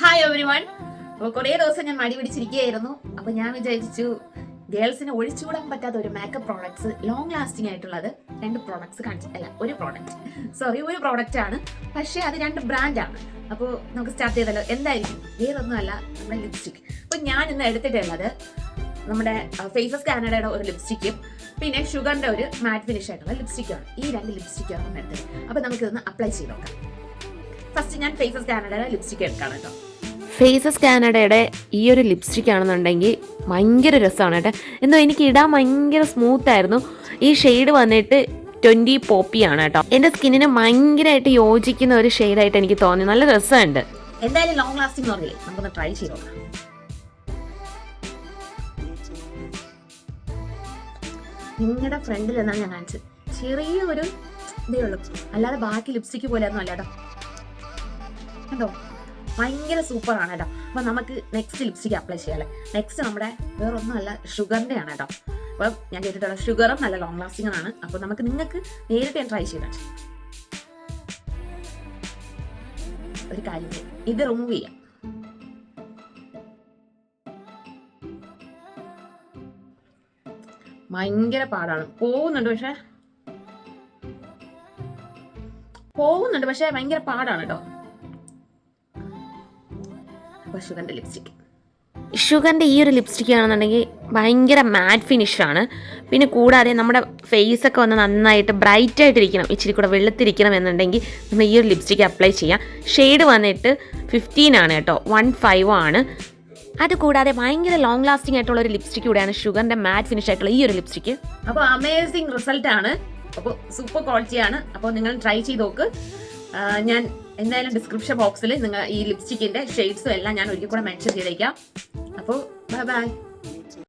Hi everyone. അപ്പോൾ കുറേ ദിവസം ഞാൻ മടി പിടിച്ചിരിക്കുകയായിരുന്നു. അപ്പോൾ ഞാൻ വിചാരിച്ചു ഗേൾസിന് ഒഴിച്ചുകൂടാൻ പറ്റാത്ത ഒരു മേക്കപ്പ് പ്രോഡക്ട്സ് ലോങ് ലാസ്റ്റിംഗ് ആയിട്ടുള്ളത് രണ്ട് പ്രോഡക്ട്സ് കാണിച്ചിട്ടല്ല, ഒരു പ്രോഡക്റ്റ് ആണ്. പക്ഷേ അത് രണ്ട് ബ്രാൻഡാണ്. അപ്പോൾ നമുക്ക് സ്റ്റാർട്ട് ചെയ്തല്ലോ. എന്തായിരിക്കും? വേറൊന്നുമല്ല, നമ്മുടെ ലിപ്സ്റ്റിക്. അപ്പോൾ ഞാൻ ഇന്ന് എടുത്തിട്ടുള്ളത് നമ്മുടെ ഫേസസ് കാനഡയുടെ ഒരു ലിപ്സ്റ്റിക്കും പിന്നെ ഷുഗറിന്റെ ഒരു മാറ്റ് ഫിനിഷ് ആയിട്ടുള്ള ലിപ്സ്റ്റിക്കാണ്. ഈ രണ്ട് ലിപ്സ്റ്റിക്കാണ് എടുത്തത്. അപ്പോൾ നമുക്കിതൊന്ന് അപ്ലൈ ചെയ്ത് നോക്കാം. ഫസ്റ്റ് ഞാൻ ഫേസസ് കാനഡയുടെ ലിപ്സ്റ്റിക് എടുക്കാം കേട്ടോ. ഫേസസ് കാനഡയുടെ ഈ ഒരു ലിപ്സ്റ്റിക് ആണെന്നുണ്ടെങ്കിൽ ഭയങ്കര രസമാണ് കേട്ടോ. എന്തോ എനിക്ക് ഇടാൻ ഭയങ്കര സ്മൂത്ത് ആയിരുന്നു. ഈ ഷെയ്ഡ് വന്നിട്ട് 20 പോപ്പി ആണ് കേട്ടോ. എൻ്റെ സ്കിന്നിന് ഭയങ്കരമായിട്ട് യോജിക്കുന്ന ഒരു ഷെയ്ഡായിട്ട് എനിക്ക് തോന്നി. നല്ല രസമുണ്ട്. എന്തായാലും ലോങ് ലാസ്റ്റിംഗ് പറഞ്ഞില്ലേ, നമുക്കൊന്ന് ട്രൈ ചെയ്ത് നോക്കാം. നിങ്ങളുടെ ഫ്രണ്ടിൽ എന്നാണ് ഞാൻ കാണിച്ചത്. ചെറിയൊരു ഇതേ ഉള്ളൂ, അല്ലാതെ ബാക്കി ലിപ്സ്റ്റിക്ക് പോലെ ഒന്നും അല്ല കേട്ടോ. കണ്ടോ, ഭയങ്കര സൂപ്പറാണ് കേട്ടോ. അപ്പോൾ നമുക്ക് നെക്സ്റ്റ് ലിപ്സ്റ്റിക്ക് അപ്ലൈ ചെയ്യാമല്ലേ. നെക്സ്റ്റ് നമ്മുടെ വേറൊന്നുമല്ല, ഷുഗറിൻ്റെ ആണ് കേട്ടോ. അപ്പം ഞാൻ കേട്ടിട്ടുള്ള ഷുഗറും നല്ല ലോങ് ലാസ്റ്റിംഗ് ആണ്. അപ്പോൾ നമുക്ക് നിങ്ങൾക്ക് നേരിട്ട് ഞാൻ ട്രൈ ചെയ്താൽ ഒരു കാര്യം, ഇത് റിമൂവ് ചെയ്യാം. ഭയങ്കര പാടാണ്, പോകുന്നുണ്ട് പക്ഷെ ഭയങ്കര പാടാണ് കേട്ടോ. ഷുഗറിൻ്റെ ഈ ഒരു ലിപ്സ്റ്റിക് ആണെന്നുണ്ടെങ്കിൽ ഭയങ്കര മാറ്റ് ഫിനിഷാണ്. പിന്നെ കൂടാതെ നമ്മുടെ ഫേസൊക്കെ വന്ന് നന്നായിട്ട് ബ്രൈറ്റ് ആയിട്ടിരിക്കണം, ഇച്ചിരി കൂടെ വെളുത്തിരിക്കണം എന്നുണ്ടെങ്കിൽ നമ്മൾ ഈ ഒരു ലിപ്സ്റ്റിക് അപ്ലൈ ചെയ്യാം. ഷെയ്ഡ് വന്നിട്ട് 15 ആണ് കേട്ടോ, 15 ആണ്. അതുകൂടാതെ ഭയങ്കര ലോങ് ലാസ്റ്റിംഗ് ആയിട്ടുള്ള ഒരു ലിപ്സ്റ്റിക് കൂടെയാണ് ഷുഗറിൻ്റെ മാറ്റ് ഫിനിഷ് ആയിട്ടുള്ള ഈ ഒരു ലിപ്സ്റ്റിക്. അപ്പോൾ അമേസിങ് റിസൾട്ട് ആണ്. അപ്പോൾ സൂപ്പർ ക്വാളിറ്റിയാണ്. അപ്പോൾ നിങ്ങൾ ട്രൈ ചെയ്ത് നോക്ക്. ഞാൻ എന്തായാലും ഡിസ്ക്രിപ്ഷൻ ബോക്സിൽ നിങ്ങൾ ഈ ലിപ്സ്റ്റിക്കിന്റെ ഷെയ്ഡ്സും എല്ലാം ഞാൻ ഒരിക്കൽ കൂടെ മെൻഷൻ ചെയ്തേക്കാം. അപ്പോൾ ബൈ ബൈ.